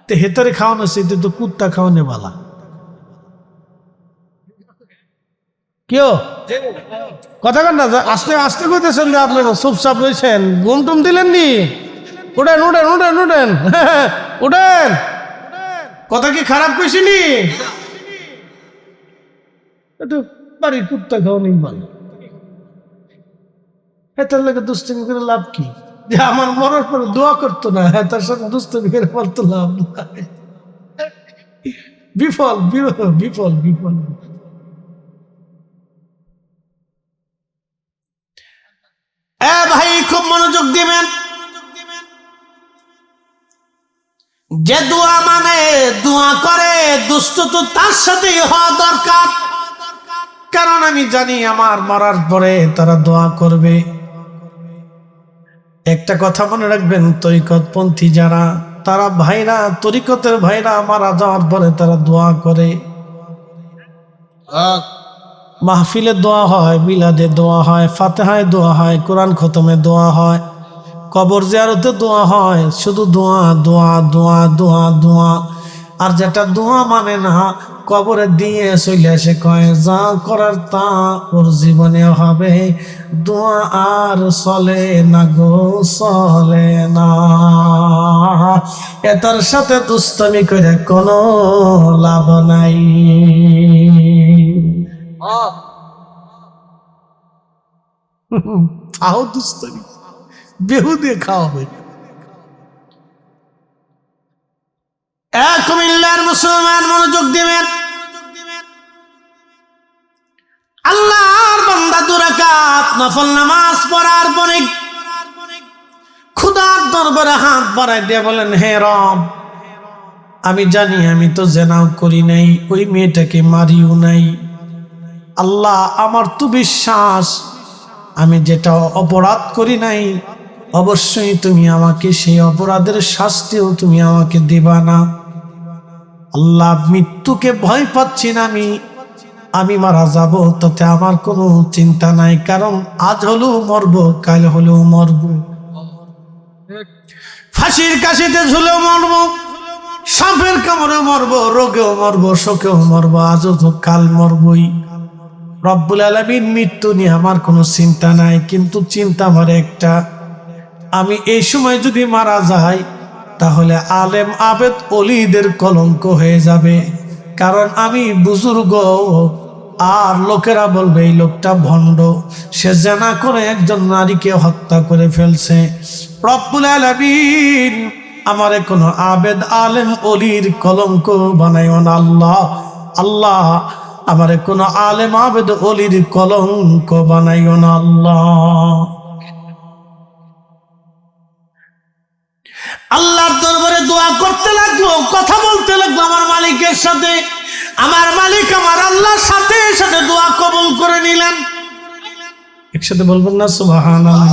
Speaker 1: তো হেতারে খাওয়ানো সেটা তো কুত্তা খাওয়ানো বালা। কেউ কথা কন না, আস্তে আস্তে করতেছেন যে আপনার চুপচাপ রয়েছেন, ঘুম টুম দিলেননি? উঠেন উঠেন উঠেন উঠেন উঠেন। কথা কি খারাপ কইছিনি? একটু বাড়ির কুত্তা খাওয়ানি ভালো। হেতার লাগে দুষ্টামি করে লাভ কি? যে আমার মরার পরে দোয়া করতো না, হেতার সাথে দুষ্টামি করে বলতো লাভ নাই। বিফল বিফল বিফল বিফল। ভাই খুব মনোযোগ দিবেন। যে দোয়া মানে দোয়া করে দুষ্ট তো তার সাথেই হওয়া দরকার, কারণ আমি জানি আমার মরার পরে তারা দোয়া করবে। একটা কথা মনে রাখবেন, তরিকতপন্থী যারা তারা ভাইরা, তরিকতের ভাইরা মারা যাওয়ার পরে তারা দোয়া করে। মাহফিলে দোয়া হয়, মিলাদে দোয়া হয়, ফাতিহায় দোয়া হয়, কোরআন খতমে দোয়া হয়, কবর জিয়ারতে দোয়া হয়, শুধু দোয়া দোয়া দোয়া দোয়া দোয়া। আর যেটা দোয়া মানে না, কবরে দিয়ে চলে এসে কয় যা করার তা ওর জীবনে হবে, দোয়া আর চলে না গো চলে না। এটার সাথে দুষ্টামি করে কোনো লাভ নাই। খাও দুষ্টামি, বেহুদে খাওয়াবে। কুমিল্লার মুসলমান মনোযোগ দিবেন। আল্লাহর বান্দা 2 রাকাত নফল নামাজ পড়ার পরে খোদার দরবারে হাত বাড়ায় দিয়ে বলেন, হে রব, আমি জানি আমি তো জেনাও করি নাই, ওই মেয়েটাকে মারিও নাই। আল্লাহ, আমার তো বিশ্বাস আমি যেটা অপরাধ করি নাই অবশ্যই তুমি আমাকে সেই অপরাধের শাস্তিও তুমি আমাকে দিবা না। আল্লাহ, মৃত্যুকে ভয় পাচ্ছি না, আমি মারা যাব তাতে আমার কোনো চিন্তা নাই, কারণ আজ হলেও মরবো, কাল হলেও মরবো, ফাঁসির কাশিতে ঝুলেও মরবো, সাপের কামড়েও মরবো, রোগেও মরবো, শোকেও মরবো, আজও তো কাল মরবই। রব্বুল আলামিন, মৃত্যু নিয়ে আমার কোনো চিন্তা নাই, কিন্তু চিন্তা আমার একটা, আমি এই সময় যদি মারা যাই তাহলে আলেম আবেদ ওলিদের কলঙ্ক হয়ে যাবে, কারণ আমি বুজুর্গ, আর লোকেরা বলবে এই লোকটা ভণ্ড, সে জানা করে একজন নারীকে হত্যা করে ফেলছে। রব্বুল আলামিন, আমারে কোনো আবেদ আলেম ওলির কলঙ্ক বানাইও না আল্লাহ। আল্লাহ, আমারে কোনো আলেম আবেদ ওলির কলঙ্ক বানাইও না আল্লাহ। আল্লাহর দরবারে দোয়া করতে লাগলো, কথা বলতে লাগলো আমার মালিকের সাথে। আমার মালিক আমার আল্লাহর সাথে সাথে দোয়া কবুল করে নিলেন। একসাথে বলবেন না সুবহানাল্লাহ?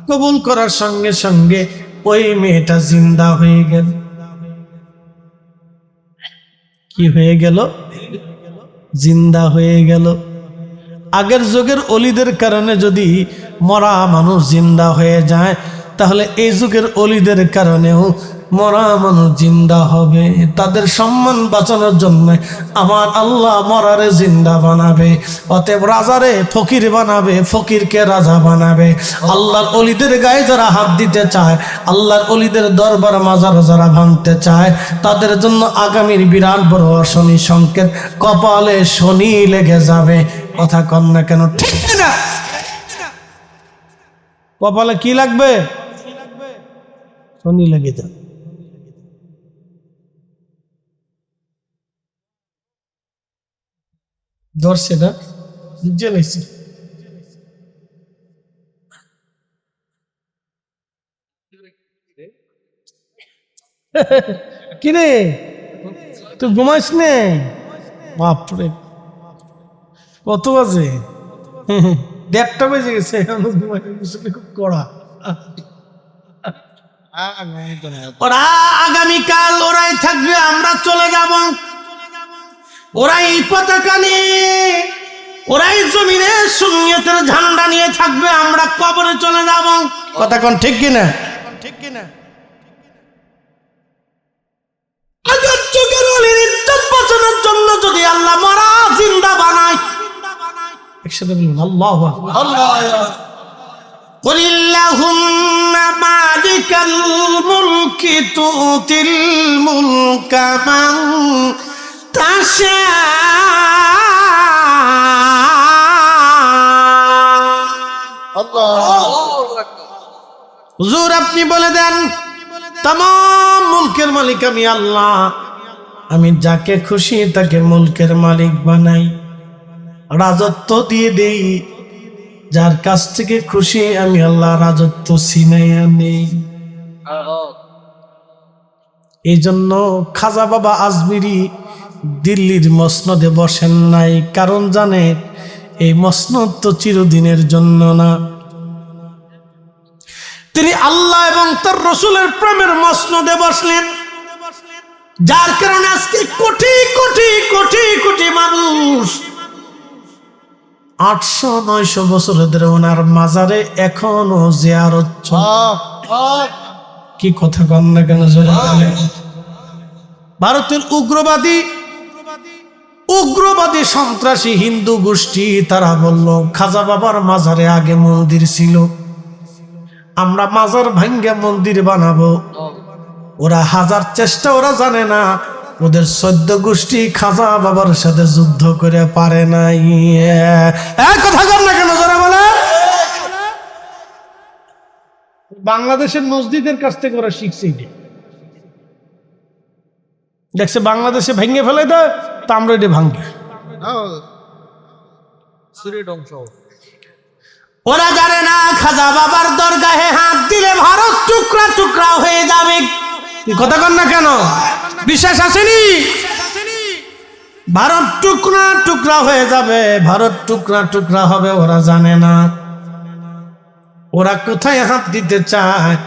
Speaker 1: কবুল করার সঙ্গে সঙ্গে ওই মেয়েটা জিন্দা হয়ে গেল। কি হয়ে গেল? জিন্দা হয়ে গেল। আগের যুগের অলিদের কারণে যদি মরা মানুষ জিন্দা হয়ে যায়, তাহলে এই যুগের অলিদের কারণেও মরা মানুষ জিন্দা হবে। তাদের সম্মান বাঁচানোর জন্য আমার আল্লাহ মরারে জিন্দা বানাবে। অতএব রাজারে ফকির বানাবে, ফকিরকে রাজা বানাবে। আল্লাহর অলিদের গায়ে যারা হাত দিতে চায়, আল্লাহর অলিদের দরবার মাজার যারা ভাঙতে চায়, তাদের জন্য আগামীর বিরাট বড় শনি সংকেত, কপালে শনি লেগে যাবে। কথা কন না কেন? ঠিক না? কপালে কি লাগবে? শনি লেগে যাবে। ধরছে না? জেনেছি। কিরে তুই ঘুমাইস নে? বাপরে, কত বাজে? 1:30 বেজে গেছে, এখনো ঘুমাইনি। খুব কড়া। ওরা আগামীকাল ওরাই থাকবে, আমরা চলে যাব। ওরাই পতাকা নিয়ে, ওরাই জমিনে সুন্নিয়তের ঝান্ডা নিয়ে থাকবে, আমরা কবরে চলে যাব। কথা কোন ঠিক কিনা? ঠিক কিনা? আগের যুগের ওলির ইজ্জত বাঁচানোর জন্য যদি আল্লাহ মরা জিন্দা বানায়, একসাথে বলুন আল্লাহু আকবার।
Speaker 3: আল্লাহ
Speaker 1: قل اللهم مالك الملك تؤتي الملك من تشاء। হুজুর আপনি বলে দেন, तमाम মুলকের মালিক আমি আল্লাহ। আমি যাকে খুশি তাকে মুলকের মালিক বানাই, রাজত্ব দিয়ে দেই। যার কাছ থেকে খুশি আমি আল্লাহ রাজত্ব ছিনাইয়া নেই। এই জন্য খাজা বাবা আজমিরি দিল্লির মসনদে বসেন নাই, কারণ জানে এই মসনদ তো চিরদিনের জন্য না। তিনি আল্লাহ এবং তার রসুলের প্রেমের মসনদে বসলেন, যার কারণে আজকে কোটি কোটি কোটি কোটি মানুষ 800-900 বছর ধরে ওনার মাজারে এখনো জিয়ারত চলে। কি কথা কন না কেন? ভারতের উগ্রবাদী সন্ত্রাসী হিন্দু গোষ্ঠী তারা বলল খাজা বাবার মাজারে আগে মন্দির ছিল, আমরা মাজার ভাঙ্গে মন্দির বানাবো। ওরা হাজার চেষ্টা, ওরা জানে না ওদের 14 গোষ্ঠী খাজা বাবার সাথে যুদ্ধ করে পারে নাই। কথা কর না কেন যারা বলে? বাংলাদেশের মসজিদের কাছ থেকে ওরা শিখছে। দেখছে বাংলাদেশে ভেঙে ফেলে দেয়, তা আমরা এটা ভাঙ্গে। ওরা জানে না খাজা বাবার দরগাহে হাত দিলে ভারত টুকরা টুকরা হয়ে যাবে। কথা কন না কেন? বিশ্বাস আসেনি? ভারত টুকরা টুকরা হয়ে যাবে, ভারত টুকরা টুকরা হবে। ওরা জানে না ওরা কোথায় হাত দিতে চায়।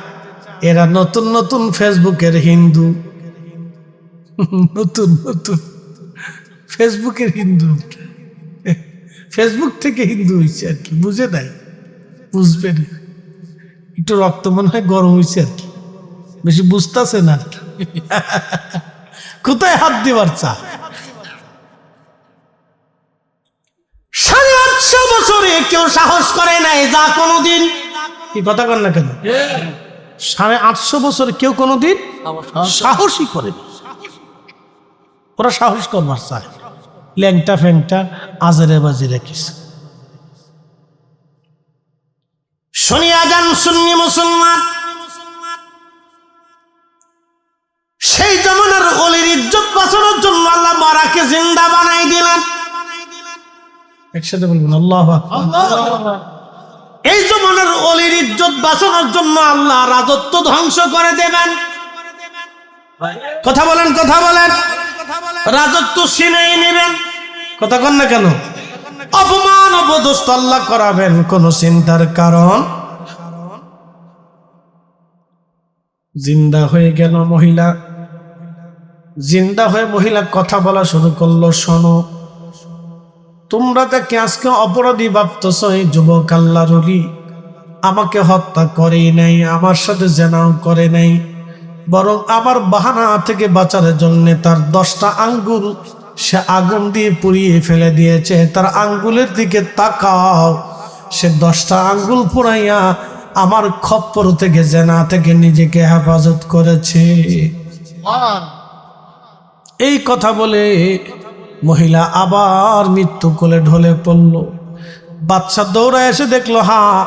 Speaker 1: এরা নতুন নতুন ফেসবুকের হিন্দু, নতুন নতুন ফেসবুকের হিন্দু, ফেসবুক থেকে হিন্দু হয়েছে আর কি, বুঝে নাই, বুঝবে না। একটু রক্ত মনে হয় গরম হয়েছে আর কি, বেশি বুঝতেছে না। কোথায় হাত দিবার চা? 850 বছরে কেউ সাহস করে নাই যা কোনোদিন। কি কথা কন না কেন? 850 বছরে কেউ কোনোদিন সাহসই করে। ওরা সাহস করবার চায়, ল্যাংটা ফ্যাংটা আজেরে বাজিরে কিছু। শুনিয়া যান সুন্নি মুসলমান, সেই জমানার ওলির ইজ্জত বাঁচানোর জন্য আল্লাহ মরাকে জিন্দা বানাই দিলেন। একসাথে বলবেন আল্লাহু আকবার। এই জমানার ওলির ইজ্জত বাঁচানোর জন্য আল্লাহ রাজত্ব ধ্বংস করে দেবেন। কথা বলেন, কথা বলেন। রাজত্ব ছিনিয়ে নেবেন, কথা কন না কেন? অপমান অপদস্থ আল্লাহ করাবেন, কোন চিন্তার কারণ? জিন্দা হয়ে গেল মহিলা, জিন্দা হয়ে মহিলা কথা বলা শুরু করলো, শোনো, তোমরা তাকে আজকে অপরাধী ভাবতেছ, এই যুবক আল্লাহর ওলি আমাকে হত্যা করেই নাই, আমার সাথে জেনাও করে নাই, বরং আমার বাহানা থেকে বাঁচার জন্য তার 10টা আঙ্গুল সে আগুন দিয়ে পুড়িয়ে ফেলে দিয়েছে। তার আঙ্গুলের দিকে তাকাও, সে 10টা আঙ্গুল পুড়াইয়া আমার খপ্পর থেকে, জেনা থেকে নিজেকে হেফাজত করেছে। এই কথা বলে মহিলা আবার মৃত্যু কোলে ঢলে পড়ল। বাচ্চা দৌড়া এসে দেখলো, হ্যাঁ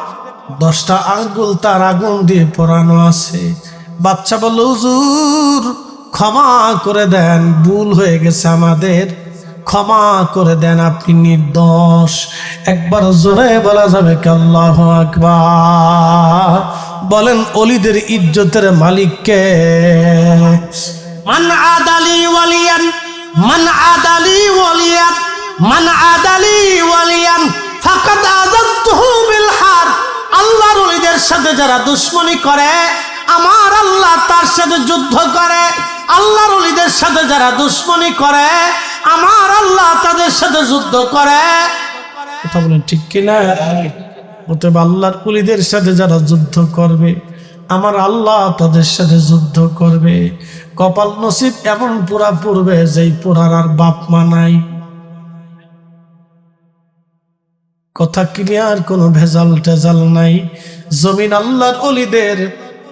Speaker 1: 10টা আঙ্গুল তার আগুন দিয়ে পোড়ানো আছে। বাচ্চা বলল, হুজুর ক্ষমা করে দেন, ভুল হয়ে গেছে আমাদের, ক্ষমা করে দেন, আপনি নির্দোষ। একবার জোরে বলা যাবে কি আল্লাহু আকবার? বলেন অলিদের ইজ্জতের মালিক কে? মান আদালি ওয়ালিয়ান, মান আদালি ওয়ালিয়ান, মান আদালি ওয়ালিয়ান ফাকাদ আযানতুহু বিল হার। আল্লাহর ওলিদের সাথে যারা দুশমনি করে, আমার আল্লাহ তার সাথে যুদ্ধ করে। আল্লাহর ওলিদের সাথে যারা দুশমনি করে, আমার আল্লাহ তাদের সাথে যুদ্ধ করে। কথা বলেন ঠিক কিনা? অতএব আল্লাহর ওলিদের সাথে যারা যুদ্ধ করবে, আমার আল্লাহ তাদের সাথে যুদ্ধ করবে। কপাল নসিব এমন পুরা পড়বে যেই পুরার আর বাপ মা নাই। কথা ক্লিয়ার, কোনো ভেজাল টেজাল নাই। জমিন আল্লাহর ওলিদের,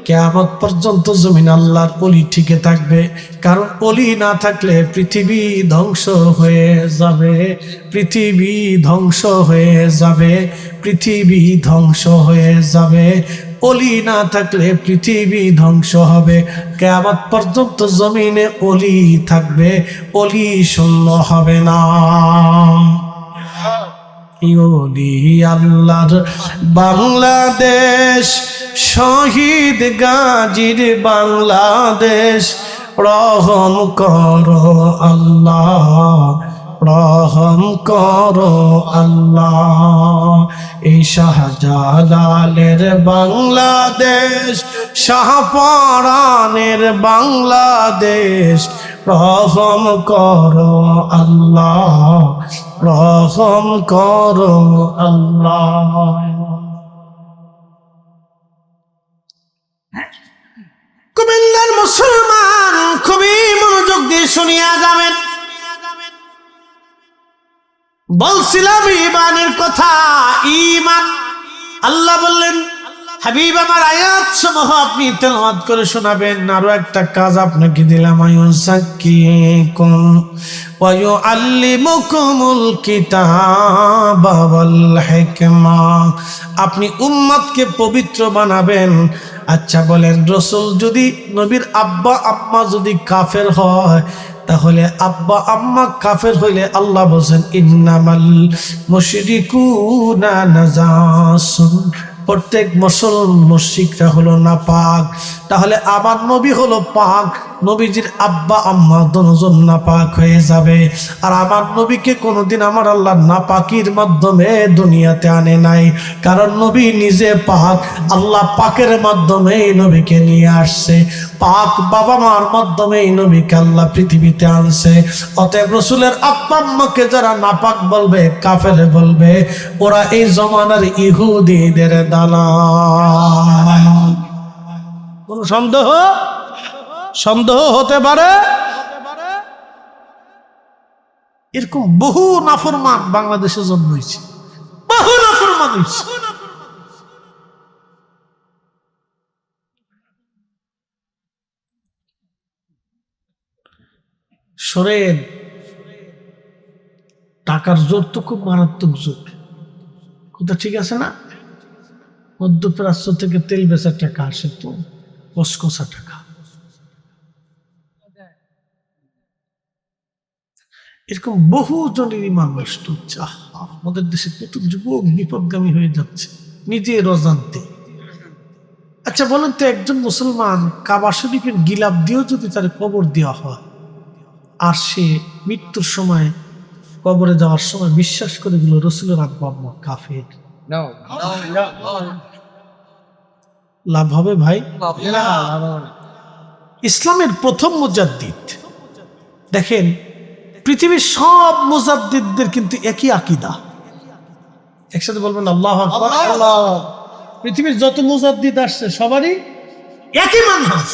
Speaker 1: কিয়ামত পর্যন্ত জমিন আল্লাহর ওলি টিকে থাকবে। কারণ ওলি না থাকলে পৃথিবী ধ্বংস হয়ে যাবে, পৃথিবী ধ্বংস হয়ে যাবে, পৃথিবী ধ্বংস হয়ে যাবে। ওলি না থাকলে পৃথিবী ধ্বংস হবে। কিয়ামত পর্যন্ত জমিনে ওলি থাকবে, ওলি শূন্য হবে না। ওলি আল্লাহর বাংলাদেশ, শহীদ গাজীর বাংলাদেশ, রহম করো আল্লাহ, রহম করো আল্লাহ। এই শাহজালালের বাংলাদেশ, শাহপরানের বাংলাদেশ, রহম করো আল্লাহ, রহম করো আল্লাহ। কুমিল্লার মুসলমান খুবই মনোযোগ দিয়ে শুনিয়া যাবেন। বলছিলাম ইমানের কথা, ইমান। আল্লাহ বললেন, হাবিব আমার আয়াত সমূহ আপনি তেলাওয়াত করে শোনাবেন। আরো একটা কাজ আপনাকে দিলাম, আয়ুযাক্কিকুম ওয়া ইউআল্লিমুকুমুল কিতাবা ওয়াল হিকমা। আপনি উম্মতকে পবিত্র বানাবেন। আচ্ছা বলেন, রাসূল যদি, নবীর আব্বা আম্মা যদি কাফের হয়, তাহলে আব্বা আম্মা কাফের হইলে আল্লাহ বলেন, ইন্নামাল মুশরিকুনা নাজাসুন, প্রত্যেক মুশরিকরা হলো নাপাক। তাহলে আমার নবী হলো পাক, নবীজির আব্বা আম্মা দুজন নাপাক হয়ে যাবে। আর আমার নবীকে কোনোদিন আমার আল্লাহ নাপাকির মাধ্যমে দুনিয়াতে আনে নাই, কারণ নবী নিজে পাক। আল্লাহ পাকের মাধ্যমে নবীকে নিয়ে আসছে, পাক বাবা মার মাধ্যমে নবীকে আল্লাহ পৃথিবীতে আনছে। অতএব রাসূলের আব্বা আম্মাকে যারা নাপাক বলবে, কাফের বলবে, ওরা এই জমানার ইহুদিদের দালাল। কোন সন্দেহ হতে পারে? এরকম বহু নাফরমান বাংলাদেশে জন্ম হয়েছে, বহু নাফরমান হয়েছে। শোনেন, টাকার জোর তো খুব মারাত্মক জোর, কথা ঠিক আছে না? মধ্যপ্রাচ্য থেকে তেল বেচার টাকা আসে তো কসকসা টাকা। এরকম বহু জনের ইমান নষ্ট হচ্ছে। আমাদের দেশে কত যুবক বিপদগামী হয়ে যাচ্ছে নিজের অজান্তে। আচ্ছা বলেন তো, একজন মুসলমান কাবা শরীফের গিলাপ দিয়েও যদি তার কবর দেওয়া হয়, আর সে মৃত্যুর সময় কবরে যাওয়ার সময় বিশ্বাস করে দিল রসুলের আব্বা আম্মা কাফের। লাভ হবে ভাই? ইসলামের প্রথম মুজাদ্দিদ, দেখেন পৃথিবীর সব মুজাদ্দিদদের কিন্তু একই আকীদা। একসাথে বলবেন আল্লাহু আকবার। পৃথিবীর যত মুজাদ্দিদ আসছে সবারই একই মানহাজ,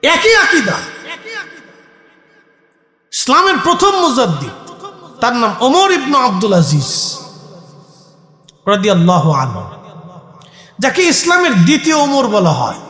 Speaker 1: একই আকীদা। ইসলামের প্রথম মুজাদ্দিদ তার নাম ওমর ইবনে আব্দুল আজিজ রাদিয়াল্লাহু আনহু, যাকে ইসলামের দ্বিতীয় ওমর বলা হয়।